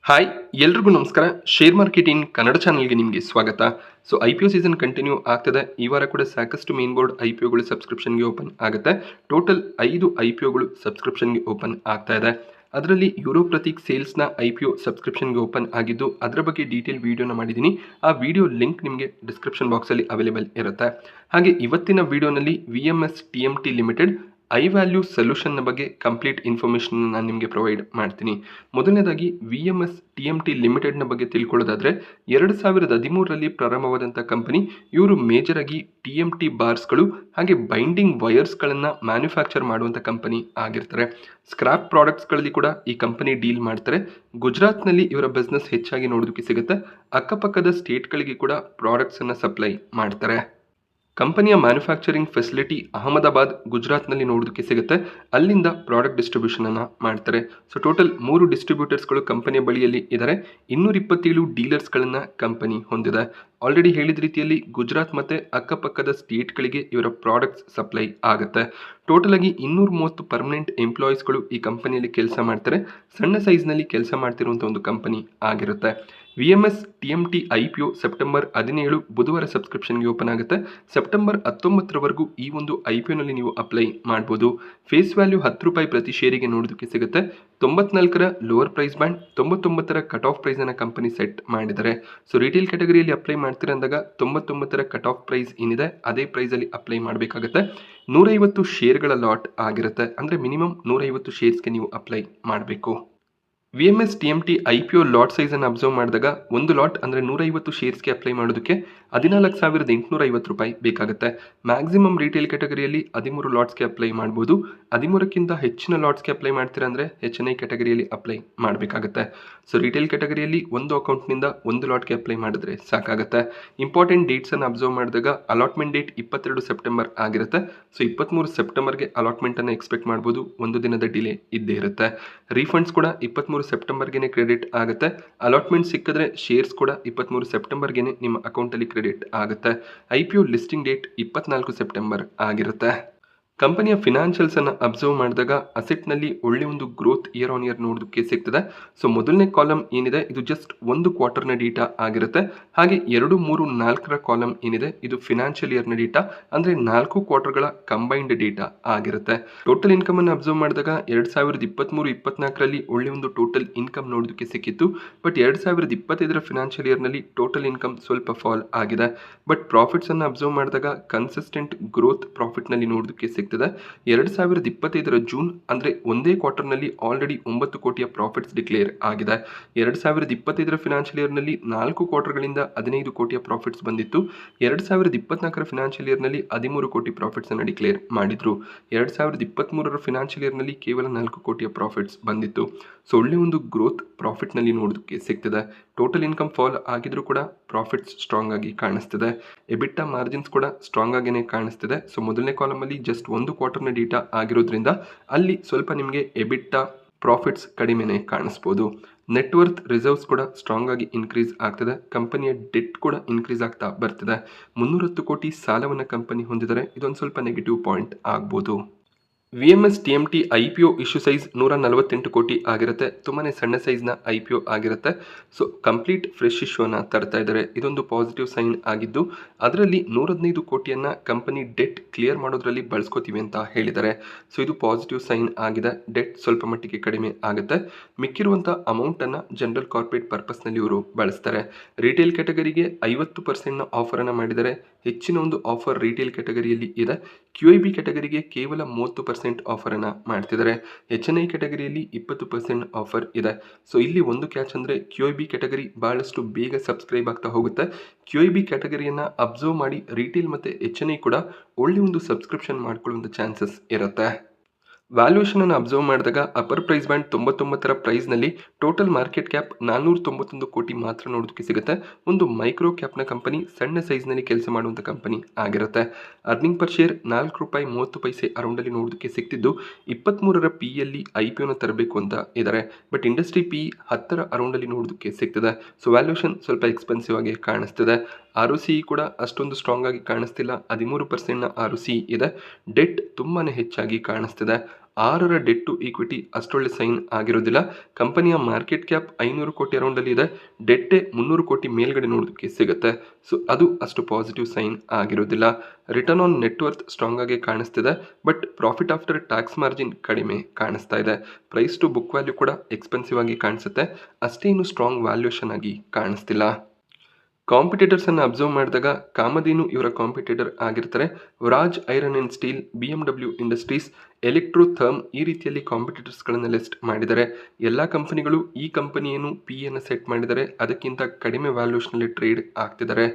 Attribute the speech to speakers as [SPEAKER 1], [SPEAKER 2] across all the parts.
[SPEAKER 1] Hi ಎಲ್ರಿಗೂ ನಮಸ್ಕಾರ. Share market in Kannada ಚಾನಲ್ಗೆ ನಿಮಗೆ ಸ್ವಾಗತ. ಸೊ IPO ಸೀಸನ್ ಕಂಟಿನ್ಯೂ ಆಗ್ತದೆ. ಈ ವಾರ ಕೂಡ ಸಾಕಷ್ಟು ಮೇನ್ ಬೋರ್ಡ್ IPOಗಳು ಸಬ್ಸ್ಕ್ರಿಪ್ಷನ್ಗೆ ಓಪನ್ ಆಗುತ್ತೆ. ಟೋಟಲ್ 5 IPOಗಳು ಸಬ್ಸ್ಕ್ರಿಪ್ಷನ್ಗೆ ಓಪನ್ ಆಗ್ತಾ ಇದೆ. ಅದರಲ್ಲಿ ಯೂರೋ ಪ್ರತೀಕ್ ಸೇಲ್ಸ್ನ IPO ಸಬ್ಸ್ಕ್ರಿಪ್ಷನ್ಗೆ ಓಪನ್ ಆಗಿದ್ದು ಅದರ ಬಗ್ಗೆ ಡೀಟೇಲ್ ವಿಡಿಯೋನ ಮಾಡಿದ್ದೀನಿ. ಆ ವಿಡಿಯೋ ಲಿಂಕ್ ನಿಮಗೆ ಡಿಸ್ಕ್ರಿಪ್ಷನ್ ಬಾಕ್ಸಲ್ಲಿ ಅವೈಲೇಬಲ್ ಇರುತ್ತೆ. ಹಾಗೆ ಇವತ್ತಿನ ವಿಡಿಯೋನಲ್ಲಿ VMS TMT ಲಿಮಿಟೆಡ್ ಐವ್ಯಾಲ್ಯೂ ಸೊಲ್ಯೂಷನ್ನ ಬಗ್ಗೆ ಕಂಪ್ಲೀಟ್ ಇನ್ಫಾರ್ಮೇಷನ್ ನಾನು ನಿಮಗೆ ಪ್ರೊವೈಡ್ ಮಾಡ್ತೀನಿ. ಮೊದಲನೇದಾಗಿ VMS TMT ಲಿಮಿಟೆಡ್ನ ಬಗ್ಗೆ ತಿಳ್ಕೊಳ್ಳೋದಾದರೆ 2013ರಲ್ಲಿ ಪ್ರಾರಂಭವಾದಂಥ ಕಂಪನಿ. ಇವರು ಮೇಜರ್ ಆಗಿ TMT ಬಾರ್ಸ್ಗಳು ಹಾಗೆ ಬೈಂಡಿಂಗ್ ವಯರ್ಸ್ಗಳನ್ನು ಮ್ಯಾನುಫ್ಯಾಕ್ಚರ್ ಮಾಡುವಂಥ ಕಂಪನಿ ಆಗಿರ್ತಾರೆ. ಸ್ಕ್ರಾಪ್ ಪ್ರಾಡಕ್ಟ್ಸ್ಗಳಲ್ಲಿ ಕೂಡ ಈ ಕಂಪನಿ ಡೀಲ್ ಮಾಡ್ತಾರೆ. ಗುಜರಾತ್ನಲ್ಲಿ ಇವರ ಬಿಸ್ನೆಸ್ ಹೆಚ್ಚಾಗಿ ನೋಡೋದಕ್ಕೆ ಸಿಗುತ್ತೆ. ಅಕ್ಕಪಕ್ಕದ ಸ್ಟೇಟ್ಗಳಿಗೆ ಕೂಡ ಪ್ರಾಡಕ್ಟ್ಸನ್ನು ಸಪ್ಲೈ ಮಾಡ್ತಾರೆ. ಕಂಪನಿಯ ಮ್ಯಾನುಫ್ಯಾಕ್ಚರಿಂಗ್ ಫೆಸಿಲಿಟಿ ಅಹಮದಾಬಾದ್ ಗುಜರಾತ್ನಲ್ಲಿ ನೋಡೋದಕ್ಕೆ ಸಿಗುತ್ತೆ. ಅಲ್ಲಿಂದ ಪ್ರಾಡಕ್ಟ್ ಡಿಸ್ಟ್ರಿಬ್ಯೂಷನನ್ನು ಮಾಡ್ತಾರೆ. ಸೊ ಟೋಟಲ್ 3 ಡಿಸ್ಟ್ರಿಬ್ಯೂಟರ್ಸ್ಗಳು ಕಂಪನಿಯ ಬಳಿಯಲ್ಲಿ ಇದ್ದಾರೆ. 227 ಡೀಲರ್ಸ್ಗಳನ್ನು ಕಂಪನಿ ಹೊಂದಿದೆ. ಆಲ್ರೆಡಿ ಹೇಳಿದ ರೀತಿಯಲ್ಲಿ ಗುಜರಾತ್ ಮತ್ತು ಅಕ್ಕಪಕ್ಕದ ಸ್ಟೇಟ್ಗಳಿಗೆ ಇವರ ಪ್ರಾಡಕ್ಟ್ಸ್ ಸಪ್ಲೈ ಆಗುತ್ತೆ. ಟೋಟಲ್ ಆಗಿ 230 ಪರ್ಮನೆಂಟ್ ಎಂಪ್ಲಾಯೀಸ್ಗಳು ಈ ಕಂಪನಿಯಲ್ಲಿ ಕೆಲಸ ಮಾಡ್ತಾರೆ. ಸಣ್ಣ ಸೈಜ್ನಲ್ಲಿ ಕೆಲಸ ಮಾಡ್ತಿರುವಂಥ ಒಂದು ಕಂಪನಿ ಆಗಿರುತ್ತೆ. VMS TMT IPO ಸೆಪ್ಟೆಂಬರ್ 17 ಬುಧವಾರ ಸಬ್ಸ್ಕ್ರಿಪ್ಷನ್ಗೆ ಓಪನ್ ಆಗುತ್ತೆ. ಸೆಪ್ಟೆಂಬರ್ 19ರವರೆಗೂ ಈ ಒಂದು IPOನಲ್ಲಿ ನೀವು ಅಪ್ಲೈ ಮಾಡ್ಬೋದು. ಫೇಸ್ ವ್ಯಾಲ್ಯೂ ₹10 ಪ್ರತಿ ಶೇರಿಗೆ ನೋಡೋದಕ್ಕೆ ಸಿಗುತ್ತೆ. 94ರ ಲೋವರ್ ಪ್ರೈಸ್ ಬ್ಯಾಂಡ್, 99ರ ಕಟ್ ಆಫ್ ಪ್ರೈಸನ್ನು ಕಂಪನಿ ಸೆಟ್ ಮಾಡಿದ್ದಾರೆ. ಸೊ ರಿಟೇಲ್ ಕ್ಯಾಟಗರಿಯಲ್ಲಿ ಅಪ್ಲೈ ಮಾಡ್ತೀರ ಅಂದಾಗ 99ರ ಕಟ್ ಆಫ್ ಪ್ರೈಸ್ ಏನಿದೆ ಅದೇ ಪ್ರೈಸಲ್ಲಿ ಅಪ್ಲೈ ಮಾಡಬೇಕಾಗುತ್ತೆ. 150 ಶೇರ್ಗಳ ಲಾಟ್ ಆಗಿರುತ್ತೆ. ಅಂದರೆ ಮಿನಿಮಮ್ 150 ಶೇರ್ಸ್ಗೆ ನೀವು ಅಪ್ಲೈ ಮಾಡಬೇಕು. VMS TMT IPO ಲಾಟ್ ಸೈಜನ್ನು ಅಬ್ಸರ್ವ್ ಮಾಡಿದಾಗ ಒಂದು ಲಾಟ್ ಅಂದರೆ 150 ಶೇರ್ಸ್ಗೆ ಅಪ್ಲೈ ಮಾಡೋದಕ್ಕೆ ₹14,850 ಬೇಕಾಗುತ್ತೆ. ಮ್ಯಾಕ್ಸಿಮಮ್ ರಿಟೇಲ್ ಕ್ಯಾಟಗರಿಯಲ್ಲಿ 13 ಲಾಟ್ಸ್ಗೆ ಅಪ್ಲೈ ಮಾಡ್ಬೋದು. 13ಕ್ಕಿಂತ ಹೆಚ್ಚಿನ ಲಾಟ್ಸ್ಗೆ ಅಪ್ಲೈ ಮಾಡ್ತೀರಾ ಅಂದರೆ HNI ಕ್ಯಾಟಗರಿಯಲ್ಲಿ ಅಪ್ಲೈ ಮಾಡಬೇಕಾಗುತ್ತೆ. ಸೊ ರಿಟೇಲ್ ಕ್ಯಾಟಗರಿಯಲ್ಲಿ ಒಂದು ಅಕೌಂಟ್ನಿಂದ ಒಂದು ಲಾಟ್ಗೆ ಅಪ್ಲೈ ಮಾಡಿದ್ರೆ ಸಾಕಾಗುತ್ತೆ. ಇಂಪಾರ್ಟೆಂಟ್ ಡೇಟ್ಸನ್ನು ಅಬ್ಸರ್ವ್ ಮಾಡಿದಾಗ ಅಲಾಟ್ಮೆಂಟ್ ಡೇಟ್ 22 ಸೆಪ್ಟೆಂಬರ್ ಆಗಿರುತ್ತೆ. ಸೊ 23 ಸೆಪ್ಟೆಂಬರ್ಗೆ ಅಲಾಟ್ಮೆಂಟನ್ನು ಎಕ್ಸ್ಪೆಕ್ಟ್ ಮಾಡ್ಬೋದು. ಒಂದು ದಿನದ ಡಿಲೇ ಇದ್ದೇ ಇರುತ್ತೆ. ರೀಫಂಡ್ಸ್ ಕೂಡ 23 ಸೆಪ್ಟೆಂಬರ್ಗೆ ಕ್ರೆಡಿಟ್ ಆಗುತ್ತೆ. ಅಲಾಟ್ಮೆಂಟ್ ಸಿಕ್ಕಿದ್ರೆ ಶೇರ್ಸ್ ಕೂಡ 23 ಸೆಪ್ಟೆಂಬರ್ಗೆ ನಿಮ್ಮ ಅಕೌಂಟಲ್ಲಿ ಕ್ರೆಡಿಟ್ ಆಗುತ್ತೆ. IPO ಲಿಸ್ಟಿಂಗ್ ಡೇಟ್ 24 ಸೆಪ್ಟೆಂಬರ್ ಆಗಿರುತ್ತೆ. ಕಂಪನಿಯ ಫಿನಾನ್ಷಿಯಲ್ಸ್ ಅನ್ನು ಅಬ್ಸರ್ವ್ ಮಾಡಿದಾಗ ಅಸೆಟ್ನಲ್ಲಿ ಒಳ್ಳೆ ಒಂದು ಗ್ರೋತ್ ಇಯರ್ ಆನ್ ಇಯರ್ ನೋಡೋದಕ್ಕೆ ಸಿಗ್ತದೆ. ಸೊ ಮೊದಲನೇ ಕಾಲಮ್ ಏನಿದೆ ಇದು ಜಸ್ಟ್ ಒಂದು ಕ್ವಾರ್ಟರ್ನ ಡೇಟಾ ಆಗಿರುತ್ತೆ. ಹಾಗೆ 2, 3, 4ರ ಕಾಲಮ್ ಏನಿದೆ ಇದು ಫಿನಾನ್ಷಿಯಲ್ ಇಯರ್ನ ಡೇಟಾ ಅಂದರೆ 4 ಕ್ವಾರ್ಟರ್ಗಳ ಕಂಬೈನ್ಡ್ ಡೇಟಾ ಆಗಿರುತ್ತೆ. ಟೋಟಲ್ ಇನ್ಕಮ್ ಅನ್ನು ಅಬ್ಸರ್ವ್ ಮಾಡಿದಾಗ 2023-24ರಲ್ಲಿ ಒಳ್ಳೆ ಒಂದು ಟೋಟಲ್ ಇನ್ಕಮ್ ನೋಡೋದಕ್ಕೆ ಸಿಕ್ಕಿತ್ತು. ಬಟ್ 2025ರ ಫಿನಾನ್ಷಿಯಲ್ ಇಯರ್ನಲ್ಲಿ ಟೋಟಲ್ ಇನ್ಕಮ್ ಸ್ವಲ್ಪ ಫಾಲ್ ಆಗಿದೆ. ಬಟ್ ಪ್ರಾಫಿಟ್ಸ್ ಅನ್ನು ಅಬ್ಸರ್ವ್ ಮಾಡಿದಾಗ ಕನ್ಸಿಸ್ಟೆಂಟ್ ಗ್ರೋತ್ ಪ್ರಾಫಿಟ್ನಲ್ಲಿ ನೋಡೋದಕ್ಕೆ ಸಿಗ್ತದೆ. 2025ರ ಜೂನ್ ಅಂದರೆ ಒಂದೇ ಕ್ವಾರ್ಟರ್ನಲ್ಲಿ ಆಲ್ರೆಡಿ 9 ಕೋಟಿಯ ಪ್ರಾಫಿಟ್ಸ್ ಡಿಕ್ಲೇರ್ ಆಗಿದೆ. 2025ರ ಫಿನಾನ್ಷಿಯಲ್ ಇಯರ್ನಲ್ಲಿ 4 ಕ್ವಾರ್ಟರ್ಗಳಿಂದ 15 ಕೋಟಿಯ ಪ್ರಾಫಿಟ್ಸ್ ಬಂದಿತ್ತು. 2024ರ ಫಿನಾನ್ಷಿಯಲ್ ಇಯರ್ನಲ್ಲಿ 13 ಕೋಟಿ ಪ್ರಾಫಿಟ್ಸ್ ಅನ್ನು ಡಿಕ್ಲೇರ್ ಮಾಡಿದ್ರು. 2023ರ ಫಿನಾನ್ಷಿಯಲ್ ಇಯರ್ನಲ್ಲಿ ಕೇವಲ 4 ಕೋಟಿಯ ಪ್ರಾಫಿಟ್ಸ್ ಬಂದಿತ್ತು. ಸೊ ಒಳ್ಳೆ ಒಂದು ಗ್ರೋತ್ ಪ್ರಾಫಿಟ್ನಲ್ಲಿ ನೋಡೋದಕ್ಕೆ ಸಿಗ್ತದೆ. ಟೋಟಲ್ ಇನ್ಕಮ್ ಫಾಲ್ ಆಗಿದ್ರೂ ಕೂಡ ಪ್ರಾಫಿಟ್ಸ್ ಸ್ಟ್ರಾಂಗ್ ಆಗಿ ಕಾಣಿಸ್ತಿದೆ. ಎಬಿಟಾ ಮಾರ್ಜಿನ್ಸ್ ಕೂಡ ಸ್ಟ್ರಾಂಗ್ ಆಗಿನೇ ಕಾಣಿಸ್ತಿದೆ. ಸೊ ಮೊದಲನೇ ಕಾಲಮಲ್ಲಿ ಜಸ್ಟ್ ಒಂದು ಕ್ವಾರ್ಟರ್ನ ಡೇಟಾ ಆಗಿರೋದ್ರಿಂದ ಅಲ್ಲಿ ಸ್ವಲ್ಪ ನಿಮಗೆ ಎಬಿಟಾ ಪ್ರಾಫಿಟ್ಸ್ ಕಡಿಮೆನೇ ಕಾಣಿಸ್ಬೋದು. ನೆಟ್ವರ್ತ್ ರಿಸರ್ವ್ಸ್ ಕೂಡ ಸ್ಟ್ರಾಂಗ್ ಆಗಿ ಇನ್ಕ್ರೀಸ್ ಆಗ್ತದೆ. ಕಂಪನಿಯ ಡೆಟ್ ಕೂಡ ಇನ್ಕ್ರೀಸ್ ಆಗ್ತಾ ಬರ್ತಿದೆ. 310 ಕೋಟಿ ಸಾಲವನ್ನು ಕಂಪನಿ ಹೊಂದಿದರೆ ಇದೊಂದು ಸ್ವಲ್ಪ ನೆಗೆಟಿವ್ ಪಾಯಿಂಟ್ ಆಗ್ಬೋದು. VMS TMT IPO issue size 148 ಕೋಟಿ ಆಗಿರುತ್ತೆ. ತುಂಬಾ ಸಣ್ಣ ಸೈಜ್ನ IPO ಆಗಿರುತ್ತೆ. ಸೊ ಕಂಪ್ಲೀಟ್ ಫ್ರೆಶ್ ಇಶ್ಯೂನ ತರ್ತಾ ಇದ್ದಾರೆ. ಇದೊಂದು ಪಾಸಿಟಿವ್ ಸೈನ್ ಆಗಿದ್ದು ಅದರಲ್ಲಿ 115 ಕೋಟಿಯನ್ನು ಕಂಪನಿ ಡೆಟ್ ಕ್ಲಿಯರ್ ಮಾಡೋದ್ರಲ್ಲಿ ಬಳಸ್ಕೋತೀವಿ ಅಂತ ಹೇಳಿದ್ದಾರೆ. ಸೊ ಇದು ಪಾಸಿಟಿವ್ ಸೈನ್ ಆಗಿದೆ. ಡೆಟ್ ಸ್ವಲ್ಪ ಮಟ್ಟಿಗೆ ಕಡಿಮೆ ಆಗುತ್ತೆ. ಮಿಕ್ಕಿರುವಂಥ ಅಮೌಂಟನ್ನು ಜನರಲ್ ಕಾರ್ಪೊರೇಟ್ ಪರ್ಪಸ್ನಲ್ಲಿ ಇವರು ಬಳಸ್ತಾರೆ. ರಿಟೇಲ್ ಕ್ಯಾಟಗರಿಗೆ 50%ನ ಆಫರನ್ನು ಮಾಡಿದ್ದಾರೆ. ಹೆಚ್ಚಿನ ಒಂದು ಆಫರ್ ರಿಟೇಲ್ ಕ್ಯಾಟಗರಿಯಲ್ಲಿ ಇದೆ. QIB ಕ್ಯಾಟಗರಿಗೆ ಕೇವಲ 30% ಆಫರನ್ನು ಮಾಡ್ತಿದ್ದಾರೆ. HNI ಕ್ಯಾಟಗರಿಯಲ್ಲಿ 20% ಆಫರ್ ಇದೆ. ಸೊ ಇಲ್ಲಿ ಒಂದು ಕ್ಯಾಚ್ ಅಂದರೆ QIB ಕ್ಯಾಟಗರಿ ಬಹಳಷ್ಟು ಬೇಗ ಸಬ್ಸ್ಕ್ರೈಬ್ ಆಗ್ತಾ ಹೋಗುತ್ತೆ. QIB ಕ್ಯಾಟಗರಿಯನ್ನು ಅಬ್ಸರ್ವ್ ಮಾಡಿ ರಿಟೇಲ್ ಮತ್ತು HNI ಕೂಡ ಒಳ್ಳೆ ಒಂದು ಸಬ್ಸ್ಕ್ರಿಪ್ಷನ್ ಮಾಡ್ಕೊಳ್ಳುವಂಥ ಚಾನ್ಸಸ್ ಇರುತ್ತೆ. ವ್ಯಾಲ್ಯೂಯೇಷನನ್ನು ಅಬ್ಸರ್ವ್ ಮಾಡಿದಾಗ ಅಪರ್ ಪ್ರೈಸ್ ಬ್ಯಾಂಡ್ 99ರ ಪ್ರೈಸ್ನಲ್ಲಿ ಟೋಟಲ್ ಮಾರ್ಕೆಟ್ ಕ್ಯಾಪ್ 491 ಕೋಟಿ ಮಾತ್ರ ನೋಡೋದಕ್ಕೆ ಸಿಗುತ್ತೆ. ಒಂದು ಮೈಕ್ರೋ ಕ್ಯಾಪ್ನ ಕಂಪನಿ, ಸಣ್ಣ ಸೈಜ್ನಲ್ಲಿ ಕೆಲಸ ಮಾಡುವಂಥ ಕಂಪನಿ ಆಗಿರುತ್ತೆ. ಅರ್ನಿಂಗ್ ಪರ್ ಶೇರ್ ₹4.30 ಅರೌಂಡಲ್ಲಿ ನೋಡೋದಕ್ಕೆ ಸಿಗ್ತಿದ್ದು 23ರ PEಯಲ್ಲಿ IPOನ ತರಬೇಕು ಅಂತ ಇದ್ದಾರೆ. ಬಟ್ ಇಂಡಸ್ಟ್ರಿ PE 10ರ ಅರೌಂಡಲ್ಲಿ ನೋಡೋದಕ್ಕೆ ಸಿಗ್ತದೆ. ಸೊ ವ್ಯಾಲ್ಯೂಯೇಷನ್ ಸ್ವಲ್ಪ ಎಕ್ಸ್ಪೆನ್ಸಿವ್ ಆಗಿ ಕಾಣಿಸ್ತಿದೆ. ROCE ಕೂಡ ಅಷ್ಟೊಂದು ಸ್ಟ್ರಾಂಗ್ ಆಗಿ ಕಾಣಿಸ್ತಿಲ್ಲ. 13%ನ ROCE ಇದೆ. ಡೆಟ್ ತುಂಬಾ ಹೆಚ್ಚಾಗಿ ಕಾಣಿಸ್ತಿದೆ. 6ರ ಡೆಟ್ ಟು ಈಕ್ವಿಟಿ ಅಷ್ಟೊಳ್ಳೆ ಸೈನ್ ಆಗಿರೋದಿಲ್ಲ. ಕಂಪನಿಯ ಮಾರ್ಕೆಟ್ ಕ್ಯಾಪ್ 500 ಕೋಟಿ ಅರೌಂಡಲ್ಲಿ ಇದೆ, ಡೆಟ್ಟೆ 300 ಕೋಟಿ ಮೇಲ್ಗಡೆ ನೋಡೋದಕ್ಕೆ ಸಿಗುತ್ತೆ. ಸೊ ಅದು ಅಷ್ಟು ಪಾಸಿಟಿವ್ ಸೈನ್ ಆಗಿರೋದಿಲ್ಲ. ರಿಟರ್ನ್ ಆನ್ ನೆಟ್ವರ್ತ್ ಸ್ಟ್ರಾಂಗ್ ಆಗಿ ಕಾಣಿಸ್ತಿದೆ, but profit after tax margin ಕಡಿಮೆ ಕಾಣಿಸ್ತಾ ಇದೆ. ಪ್ರೈಸ್ ಟು ಬುಕ್ ವ್ಯಾಲ್ಯೂ ಕೂಡ ಎಕ್ಸ್ಪೆನ್ಸಿವ್ ಆಗಿ ಕಾಣಿಸುತ್ತೆ, ಅಷ್ಟೇನು ಸ್ಟ್ರಾಂಗ್ ವ್ಯಾಲ್ಯೂಯೇಷನ್ ಆಗಿ ಕಾಣಿಸ್ತಿಲ್ಲ. ಕಾಂಪಿಟೇಟರ್ಸ್ ಅನ್ನು ಅಬ್ಸರ್ವ್ ಮಾಡಿದಾಗ ಕಾಮಧೇನು ಇವರ ಕಾಂಪಿಟೇಟರ್ ಆಗಿರ್ತಾರೆ. Vraj iron and steel, BMW industries, Electrotherm ಈ ರೀತಿಯಲ್ಲಿ ಕಾಂಪಿಟೇಟರ್ಸ್ಗಳನ್ನು ಲಿಸ್ಟ್ ಮಾಡಿದ್ದಾರೆ. ಎಲ್ಲ ಕಂಪನಿಗಳು ಈ ಕಂಪನಿಯನ್ನು PE ಸೆಟ್ ಮಾಡಿದ್ದಾರೆ, ಅದಕ್ಕಿಂತ ಕಡಿಮೆ ವ್ಯಾಲ್ಯೂಷನಲ್ಲಿ ಟ್ರೇಡ್ ಆಗ್ತಿದ್ದಾರೆ.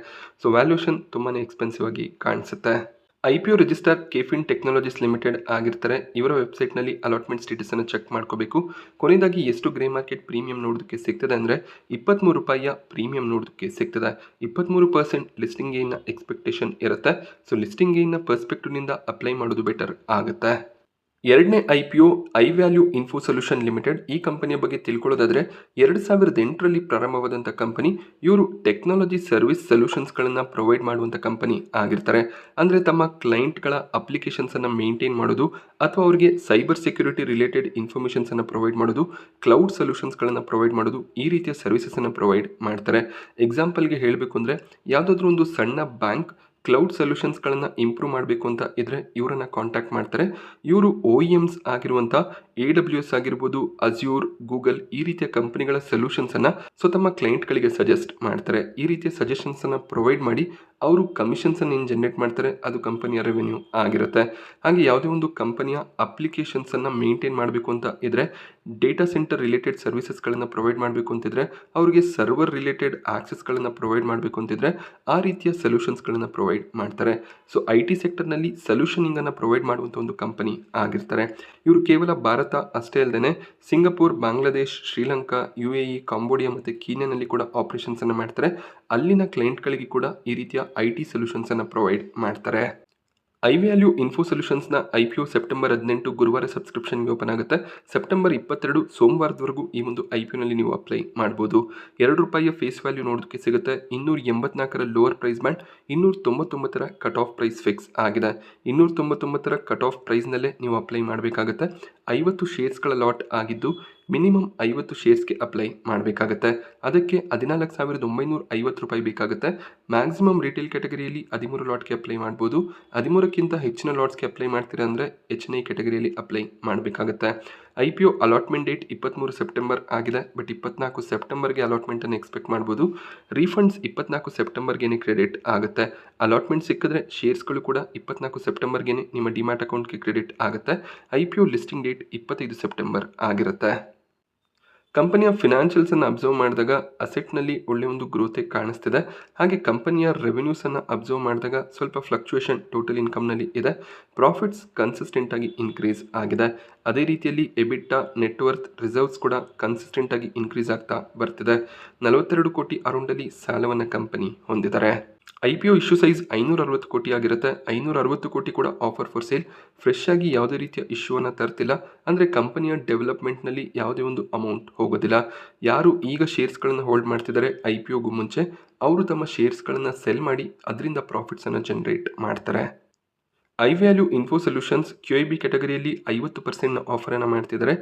[SPEAKER 1] ಸೊ ವ್ಯಾಲ್ಯೂಷನ್ ತುಂಬಾ ಎಕ್ಸ್ಪೆನ್ಸಿವ್ ಆಗಿ ಕಾಣಿಸುತ್ತೆ. IPO register caffeine technologies limited ಆಗಿರ್ತಾರೆ. ಇವರ ವೆಬ್ಸೈಟ್ನಲ್ಲಿ ಅಲಾಟ್ಮೆಂಟ್ ಸ್ಟೇಟಸನ್ನು ಚೆಕ್ ಮಾಡ್ಕೋಬೇಕು. ಕೊನೆಯದಾಗಿ ಎಷ್ಟು ಗ್ರೇ ಮಾರ್ಕೆಟ್ ಪ್ರೀಮಿಯಂ ನೋಡೋದಕ್ಕೆ ಸಿಗ್ತದೆ ಅಂದರೆ 23 ರೂಪಾಯಿಯ ಪ್ರೀಮಿಯಂ ನೋಡೋದಕ್ಕೆ ಸಿಗ್ತದೆ. 23% ಲಿಸ್ಟಿಂಗ್ ಗೇನ್ನ ಎಕ್ಸ್ಪೆಕ್ಟೇಷನ್ ಇರುತ್ತೆ. ಸೊ ಲಿಸ್ಟಿಂಗ್ ಗೇನ್ನ ಪರ್ಸ್ಪೆಕ್ಟಿವ್ನಿಂದ ಅಪ್ಲೈ ಮಾಡೋದು ಬೆಟರ್ ಆಗುತ್ತೆ. ಎರಡನೇ IPO ಐವ್ಯಾಲ್ಯೂ ಇನ್ಫೋ ಸೊಲ್ಯೂಷನ್ ಲಿಮಿಟೆಡ್. ಈ ಕಂಪನಿಯ ಬಗ್ಗೆ ತಿಳ್ಕೊಳ್ಳೋದಾದರೆ 2008ರಲ್ಲಿ ಪ್ರಾರಂಭವಾದಂಥ ಕಂಪನಿ. ಇವರು ಟೆಕ್ನಾಲಜಿ ಸರ್ವಿಸ್ ಸೊಲ್ಯೂಷನ್ಸ್ಗಳನ್ನು ಪ್ರೊವೈಡ್ ಮಾಡುವಂಥ ಕಂಪನಿ ಆಗಿರ್ತಾರೆ. ಅಂದರೆ ತಮ್ಮ ಕ್ಲೈಂಟ್ಗಳ ಅಪ್ಲಿಕೇಶನ್ಸನ್ನು ಮೇಂಟೈನ್ ಮಾಡೋದು ಅಥವಾ ಅವರಿಗೆ ಸೈಬರ್ ಸೆಕ್ಯೂರಿಟಿ ರಿಲೇಟೆಡ್ ಇನ್ಫಾರ್ಮೇಷನ್ಸನ್ನು ಪ್ರೊವೈಡ್ ಮಾಡೋದು, ಕ್ಲೌಡ್ ಸೊಲ್ಯೂಷನ್ಸ್ಗಳನ್ನು ಪ್ರೊವೈಡ್ ಮಾಡೋದು, ಈ ರೀತಿಯ ಸರ್ವಿಸಸನ್ನು ಪ್ರೊವೈಡ್ ಮಾಡ್ತಾರೆ. ಎಕ್ಸಾಂಪಲ್ಗೆ ಹೇಳಬೇಕು ಅಂದರೆ ಯಾವುದಾದ್ರೂ ಒಂದು ಸಣ್ಣ ಬ್ಯಾಂಕ್ ಕ್ಲೌಡ್ ಸೊಲ್ಯೂಷನ್ಸ್ಗಳನ್ನು ಇಂಪ್ರೂವ್ ಮಾಡಬೇಕು ಅಂತ ಇದ್ದರೆ ಇವರನ್ನು ಕಾಂಟ್ಯಾಕ್ಟ್ ಮಾಡ್ತಾರೆ. ಇವರು OEMs ಆಗಿರುವಂಥ AWS ಆಗಿರ್ಬೋದು, ಅಜ್ಯೂರ್, ಗೂಗಲ್ ಈ ರೀತಿಯ ಕಂಪನಿಗಳ ಸೊಲ್ಯೂಷನ್ಸನ್ನು ತಮ್ಮ ಕ್ಲೈಂಟ್ಗಳಿಗೆ ಸಜೆಸ್ಟ್ ಮಾಡ್ತಾರೆ. ಈ ರೀತಿಯ ಸಜೆಷನ್ಸನ್ನು ಪ್ರೊವೈಡ್ ಮಾಡಿ ಅವರು ಕಮಿಷನ್ಸನ್ನು ಏನು ಜನರೇಟ್ ಮಾಡ್ತಾರೆ, ಅದು ಕಂಪನಿಯ ರೆವೆನ್ಯೂ ಆಗಿರುತ್ತೆ. ಹಾಗೆ ಯಾವುದೇ ಒಂದು ಕಂಪನಿಯ ಅಪ್ಲಿಕೇಶನ್ಸನ್ನು ಮೇಂಟೈನ್ ಮಾಡಬೇಕು ಅಂತ ಇದ್ದರೆ, ಡೇಟಾ ಸೆಂಟರ್ ರಿಲೇಟೆಡ್ ಸರ್ವಿಸಸ್ಗಳನ್ನು ಪ್ರೊವೈಡ್ ಮಾಡಬೇಕು ಅಂತಿದ್ರೆ, ಅವರಿಗೆ ಸರ್ವರ್ ರಿಲೇಟೆಡ್ ಆಕ್ಸೆಸ್ಗಳನ್ನು ಪ್ರೊವೈಡ್ ಮಾಡಬೇಕು ಅಂತಿದ್ರೆ ಆ ರೀತಿಯ ಸೊಲ್ಯೂಷನ್ಸ್ಗಳನ್ನು ಪ್ರೊವೈಡ್ ಮಾಡ್ತಾರೆ. ಸೊ IT ಸೆಕ್ಟರ್ನಲ್ಲಿ ಸೊಲ್ಯೂಷನಿಂಗನ್ನು ಪ್ರೊವೈಡ್ ಮಾಡುವಂಥ ಒಂದು ಕಂಪನಿ ಆಗಿರ್ತಾರೆ. ಇವರು ಕೇವಲ ಭಾರತ ಅಷ್ಟೇ ಅಲ್ಲದೆ Singapore, Bangladesh, Sri Lanka, UAE, Cambodia ಮತ್ತು ಕೀನ್ಯಾನಲ್ಲಿ ಕೂಡ ಆಪರೇಷನ್ಸನ್ನು ಮಾಡ್ತಾರೆ. ಅಲ್ಲಿನ ಕ್ಲೈಂಟ್ಗಳಿಗೆ ಕೂಡ ಈ ರೀತಿಯ IT ಸೊಲ್ಯೂಷನ್ಸನ್ನು ಪ್ರೊವೈಡ್ ಮಾಡ್ತಾರೆ. ಐವ್ಯಾಲ್ಯೂ ಇನ್ಫೋ ಸೊಲ್ಯೂಷನ್ಸ್ನ IPO ಸೆಪ್ಟೆಂಬರ್ 18 ಗುರುವಾರ ಸಬ್ಸ್ಕ್ರಿಪ್ಷನ್ಗೆ ಓಪನ್ ಆಗುತ್ತೆ. ಸೆಪ್ಟೆಂಬರ್ 22 ಸೋಮವಾರದವರೆಗೂ ಈ ಒಂದು IPOನಲ್ಲಿ ನೀವು ಅಪ್ಲೈ ಮಾಡ್ಬೋದು. 2 ರೂಪಾಯಿಯ ಫೇಸ್ ವ್ಯಾಲ್ಯೂ ನೋಡೋದಕ್ಕೆ ಸಿಗುತ್ತೆ. 284ರ ಲೋವರ್ ಪ್ರೈಸ್ ಬ್ಯಾಂಡ್, 299ರ ಕಟ್ ಆಫ್ ಪ್ರೈಸ್ ಫಿಕ್ಸ್ ಆಗಿದೆ. 299ರ ಕಟ್ ಆಫ್ ಪ್ರೈಸ್ನಲ್ಲೇ ನೀವು ಅಪ್ಲೈ ಮಾಡಬೇಕಾಗುತ್ತೆ. 50 ಶೇರ್ಸ್ಗಳ ಲಾಟ್ ಆಗಿದ್ದು ಮಿನಿಮಮ್ 50 ಶೇರ್ಸ್ಗೆ ಅಪ್ಲೈ ಮಾಡಬೇಕಾಗತ್ತೆ. ಅದಕ್ಕೆ 14,950 ರೂಪಾಯಿ ಬೇಕಾಗುತ್ತೆ. ಮ್ಯಾಕ್ಸಿಮಮ್ ರಿಟೇಲ್ ಕ್ಯಾಟಗರಿಯಲ್ಲಿ 13 ಲಾಟ್ಗೆ ಅಪ್ಲೈ ಮಾಡ್ಬೋದು. 13ಕ್ಕಿಂತ ಹೆಚ್ಚಿನ ಲಾಟ್ಸ್ಗೆ ಅಪ್ಲೈ ಮಾಡ್ತೀರಾ ಅಂದರೆ HNI ಕ್ಯಾಟಗರಿಯಲ್ಲಿ ಅಪ್ಲೈ ಮಾಡಬೇಕಾಗುತ್ತೆ. IPO ಅಲಾಟ್ಮೆಂಟ್ ಡೇಟ್ 23 ಸೆಪ್ಟೆಂಬರ್ ಆಗಿದೆ, ಬಟ್ 24 ಸೆಪ್ಟೆಂಬರ್ಗೆ ಅಲಾಟ್ಮೆಂಟನ್ನು ಎಕ್ಸ್ಪೆಕ್ಟ್ ಮಾಡ್ಬೋದು. ರೀಫಂಡ್ಸ್ 24 ಸೆಪ್ಟೆಂಬರ್ಗೆ ಕ್ರೆಡಿಟ್ ಆಗುತ್ತೆ. ಅಲಾಟ್ಮೆಂಟ್ ಸಿಕ್ಕಿದ್ರೆ ಶೇರ್ಸ್ಗಳು ಕೂಡ 24 ಸೆಪ್ಟೆಂಬರ್ಗೆ ನಿಮ್ಮ ಡಿಮ್ಯಾಟ್ ಅಕೌಂಟ್ಗೆ ಕ್ರೆಡಿಟ್ ಆಗುತ್ತೆ. IPO ಲಿಸ್ಟಿಂಗ್ ಡೇಟ್ 25 ಸೆಪ್ಟೆಂಬರ್ ಆಗಿರುತ್ತೆ. ಕಂಪನಿಯ ಫಿನಾನ್ಷಿಯಲ್ಸನ್ನು ಅಬ್ಸರ್ವ್ ಮಾಡಿದಾಗ ಅಸೆಟ್ನಲ್ಲಿ ಒಳ್ಳೆ ಒಂದು ಗ್ರೋತೆ ಕಾಣಿಸ್ತಿದೆ. ಹಾಗೆ ಕಂಪನಿಯ ರೆವೆನ್ಯೂಸನ್ನು ಅಬ್ಸರ್ವ್ ಮಾಡಿದಾಗ ಸ್ವಲ್ಪ ಫ್ಲಕ್ಚುಯೇಷನ್ ಟೋಟಲ್ ಇನ್ಕಮ್ನಲ್ಲಿ ಇದೆ. ಪ್ರಾಫಿಟ್ಸ್ ಕನ್ಸಿಸ್ಟೆಂಟ್ ಆಗಿ ಇನ್ಕ್ರೀಸ್ ಆಗಿದೆ. ಅದೇ ರೀತಿಯಲ್ಲಿ ಎಬಿಟಾ, ನೆಟ್ವರ್ತ್, ರಿಸರ್ವ್ಸ್ ಕೂಡ ಕನ್ಸಿಸ್ಟೆಂಟ್ ಆಗಿ ಇನ್ಕ್ರೀಸ್ ಆಗ್ತಾ ಬರ್ತಿದೆ. 42 ಕೋಟಿ ಅರೌಂಡಲ್ಲಿ ಸಾಲವನ್ನು ಕಂಪನಿ ಹೊಂದಿದ್ದಾರೆ. IPO ಇಶ್ಯೂ ಸೈಜ್ 560 ಕೋಟಿ ಆಗಿರುತ್ತೆ. 560 ಕೋಟಿ ಕೂಡ ಆಫರ್ ಫಾರ್ ಸೇಲ್. ಫ್ರೆಶ್ ಆಗಿ ಯಾವುದೇ ರೀತಿಯ ಇಶ್ಯೂವನ್ನು ತರ್ತಿಲ್ಲ. ಅಂದರೆ ಕಂಪನಿಯ ಡೆವಲಪ್ಮೆಂಟ್ನಲ್ಲಿ ಯಾವುದೇ ಒಂದು ಅಮೌಂಟ್ ಹೋಗೋದಿಲ್ಲ. ಯಾರು ಈಗ ಶೇರ್ಸ್ಗಳನ್ನು ಹೋಲ್ಡ್ ಮಾಡ್ತಿದ್ದಾರೆ IPOಗೂ ಮುಂಚೆ, ಅವರು ತಮ್ಮ ಶೇರ್ಸ್ಗಳನ್ನು ಸೆಲ್ ಮಾಡಿ ಅದರಿಂದ ಪ್ರಾಫಿಟ್ಸನ್ನು ಜನರೇಟ್ ಮಾಡ್ತಾರೆ. ಐವ್ಯಾಲ್ಯೂ ಇನ್ಫೋ ಸೊಲ್ಯೂಷನ್ಸ್ QIB ಕ್ಯಾಟಗರಿಯಲ್ಲಿ 50% ಆಫರನ್ನು ಮಾಡ್ತಿದ್ದಾರೆ.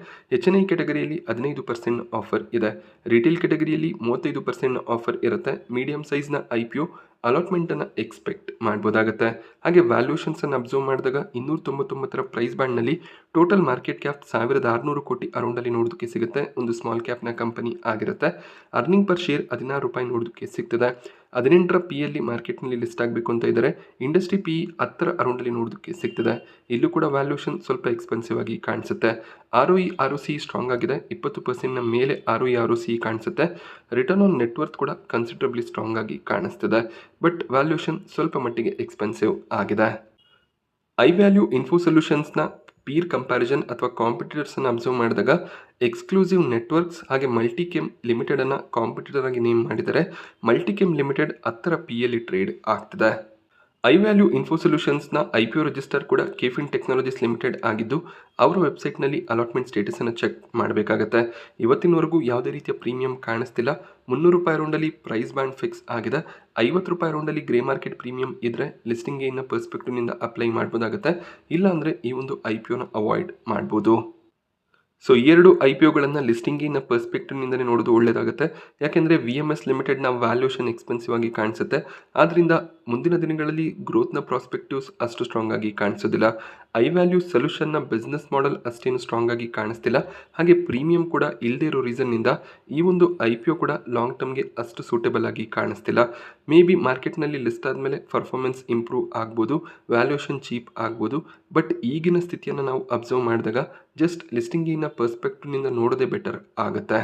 [SPEAKER 1] HNI ಕ್ಯಾಟಗರಿಯಲ್ಲಿ 15% ಆಫರ್ ಇದೆ. ರಿಟೇಲ್ ಕ್ಯಾಟಗರಿಯಲ್ಲಿ 35% ಆಫರ್ ಇರುತ್ತೆ. ಮೀಡಿಯಂ ಸೈಜ್ನ IPO ಅಲಾಟ್ಮೆಂಟನ್ನು ಎಕ್ಸ್ಪೆಕ್ಟ್ ಮಾಡ್ಬೋದಾಗುತ್ತೆ. ಹಾಗೆ ವ್ಯಾಲ್ಯೂಷನ್ಸನ್ನು ಅಬ್ಸರ್ವ್ ಮಾಡಿದಾಗ 299ರ ಪ್ರೈಸ್ ಬ್ಯಾಂಡ್ನಲ್ಲಿ ಟೋಟಲ್ ಮಾರ್ಕೆಟ್ ಕ್ಯಾಪ್ 1600 ಕೋಟಿ ಅರೌಂಡಲ್ಲಿ ನೋಡೋದಕ್ಕೆ ಸಿಗುತ್ತೆ. ಒಂದು ಸ್ಮಾಲ್ ಕ್ಯಾಪ್ನ ಕಂಪನಿ ಆಗಿರುತ್ತೆ. ಅರ್ನಿಂಗ್ ಪರ್ ಶೇರ್ 16 ರೂಪಾಯಿ ನೋಡೋದಕ್ಕೆ ಸಿಗ್ತದೆ. 18ರ PE ಮಾರ್ಕೆಟ್ನಲ್ಲಿ ಲಿಸ್ಟ್ ಆಗಬೇಕು ಅಂತ ಇದ್ದಾರೆ. ಇಂಡಸ್ಟ್ರಿ PE 10ರ ಅರೌಂಡಲ್ಲಿ ನೋಡೋದಕ್ಕೆ ಸಿಗ್ತದೆ. ಇಲ್ಲೂ ಕೂಡ ವ್ಯಾಲ್ಯೂಷನ್ ಸ್ವಲ್ಪ ಎಕ್ಸ್ಪೆನ್ಸಿವ್ ಆಗಿ ಕಾಣಿಸುತ್ತೆ. ROE ROC ಸ್ಟ್ರಾಂಗ್ ಆಗಿದೆ. 20%ನ ಮೇಲೆ ROE ROC ಕಾಣಿಸುತ್ತೆ. ರಿಟರ್ನ್ ಆನ್ ನೆಟ್ವರ್ತ್ ಕೂಡ ಕನ್ಸಿಡರಬ್ಲಿ ಸ್ಟ್ರಾಂಗ್ ಆಗಿ ಕಾಣಿಸ್ತಿದೆ. ಬಟ್ ವ್ಯಾಲ್ಯೂಷನ್ ಸ್ವಲ್ಪ ಮಟ್ಟಿಗೆ ಎಕ್ಸ್ಪೆನ್ಸಿವ್ ಆಗಿದೆ. ಐವ್ಯಾಲ್ಯೂ ಇನ್ಫೋ ಸೊಲ್ಯೂಷನ್ಸ್ನ ಪೀರ್ ಕಂಪ್ಯಾರಿಸನ್ ಅಥವಾ ಕಾಂಪಿಟೇಟರ್ಸನ್ನು ಅಬ್ಸರ್ವ್ ಮಾಡಿದಾಗ ಎಕ್ಸ್ಕ್ಲೂಸಿವ್ ನೆಟ್ವರ್ಕ್ಸ್ ಹಾಗೆ ಮಲ್ಟಿಕೆಮ್ ಲಿಮಿಟೆಡನ್ನು ಕಾಂಪಿಟೇಟರ್ ಆಗಿ ನೇಮ್ ಮಾಡಿದರೆ. ಮಲ್ಟಿಕೆಮ್ ಲಿಮಿಟೆಡ್ 10ರ PE ಟ್ರೇಡ್ ಆಗ್ತಿದೆ. ಐವ್ಯಾಲ್ಯೂ ಇನ್ಫೋ ಸೊಲ್ಯೂಷನ್ಸ್ನ IPO ರಿಜಿಸ್ಟರ್ ಕೂಡ ಕೆಫಿನ್ ಟೆಕ್ನಾಲಜೀಸ್ ಲಿಮಿಟೆಡ್ ಆಗಿದ್ದು ಅವರ ವೆಬ್ಸೈಟ್ನಲ್ಲಿ ಅಲಾಟ್ಮೆಂಟ್ ಸ್ಟೇಟಸನ್ನು ಚೆಕ್ ಮಾಡಬೇಕಾಗತ್ತೆ. ಇವತ್ತಿನವರೆಗೂ ಯಾವುದೇ ರೀತಿಯ ಪ್ರೀಮಿಯಂ ಕಾಣಿಸ್ತಿಲ್ಲ. ₹300 ರೌಂಡಲ್ಲಿ ಪ್ರೈಸ್ ಬ್ಯಾಂಡ್ ಫಿಕ್ಸ್ ಆಗಿದೆ. ₹50 ರೌಂಡಲ್ಲಿ ಗ್ರೇ ಮಾರ್ಕೆಟ್ ಪ್ರೀಮಿಯಂ ಇದ್ದರೆ ಲಿಸ್ಟಿಂಗ್ ಗೇನ್ನ ಪರ್ಸ್ಪೆಕ್ಟಿವ್ನಿಂದ ಅಪ್ಲೈ ಮಾಡ್ಬೋದಾಗುತ್ತೆ. ಇಲ್ಲಾಂದರೆ ಈ ಒಂದು IPOನ ಅವಾಯ್ಡ್ ಮಾಡ್ಬೋದು. ಸೊ ಈ ಎರಡು IPOಗಳನ್ನು ಲಿಸ್ಟಿಂಗಿನ ಪರ್ಸ್ಪೆಕ್ಟಿವ್ನಿಂದಲೇ ನೋಡೋದು ಒಳ್ಳೆಯದಾಗುತ್ತೆ. ಯಾಕೆಂದರೆ VMS ಲಿಮಿಟೆಡ್ನ ವ್ಯಾಲ್ಯೂಷನ್ ಎಕ್ಸ್ಪೆನ್ಸಿವ್ ಆಗಿ ಕಾಣಿಸುತ್ತೆ. ಆದ್ದರಿಂದ ಮುಂದಿನ ದಿನಗಳಲ್ಲಿ ಗ್ರೋತ್ನ ಪ್ರಾಸ್ಪೆಕ್ಟಿವ್ಸ್ ಅಷ್ಟು ಸ್ಟ್ರಾಂಗ್ ಆಗಿ ಕಾಣಿಸೋದಿಲ್ಲ. ಐವ್ಯಾಲ್ಯೂ ಸೊಲ್ಯೂಷನ್ನ ಬಿಸ್ನೆಸ್ ಮಾಡೆಲ್ ಅಷ್ಟೇನು ಸ್ಟ್ರಾಂಗ್ ಆಗಿ ಕಾಣಿಸ್ತಿಲ್ಲ. ಹಾಗೆ ಪ್ರೀಮಿಯಂ ಕೂಡ ಇಲ್ಲದೇ ಇರೋ ರೀಸನ್ನಿಂದ ಈ ಒಂದು IPO ಕೂಡ ಲಾಂಗ್ ಟರ್ಮ್ಗೆ ಅಷ್ಟು ಸೂಟೇಬಲ್ ಆಗಿ ಕಾಣಿಸ್ತಿಲ್ಲ. ಮೇ ಬಿ ಮಾರ್ಕೆಟ್ನಲ್ಲಿ ಲಿಸ್ಟ್ ಆದಮೇಲೆ ಪರ್ಫಾರ್ಮೆನ್ಸ್ ಇಂಪ್ರೂವ್ ಆಗ್ಬೋದು, ವ್ಯಾಲ್ಯೂಷನ್ ಚೀಪ್ ಆಗ್ಬೋದು. ಬಟ್ ಈಗಿನ ಸ್ಥಿತಿಯನ್ನು ನಾವು ಅಬ್ಸರ್ವ್ ಮಾಡಿದಾಗ ಜಸ್ಟ್ ಲಿಸ್ಟಿಂಗಿನ ಪರ್ಸ್ಪೆಕ್ಟಿವ್ನಿಂದ ನೋಡೋದೇ ಬೆಟರ್ ಆಗುತ್ತೆ.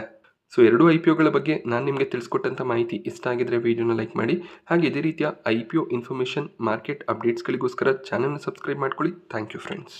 [SPEAKER 1] ಸೊ ಎರಡು IPOಗಳ ಬಗ್ಗೆ ನಾನು ನಿಮಗೆ ತಿಳಿಸ್ಕೊಟ್ಟಂಥ ಮಾಹಿತಿ ಇಷ್ಟ ಆಗಿದ್ರೆ ವಿಡಿಯೋನ ಲೈಕ್ ಮಾಡಿ. ಹಾಗೆ ಇದೇ ರೀತಿಯ IPO ಇನ್ಫಾರ್ಮೇಷನ್ ಮಾರ್ಕೆಟ್ ಅಪ್ಡೇಟ್ಸ್ಗಳಿಗೋಸ್ಕರ ಚಾನಲ್ನ ಸಬ್ಸ್ಕ್ರೈಬ್ ಮಾಡ್ಕೊಳ್ಳಿ. Thank you friends.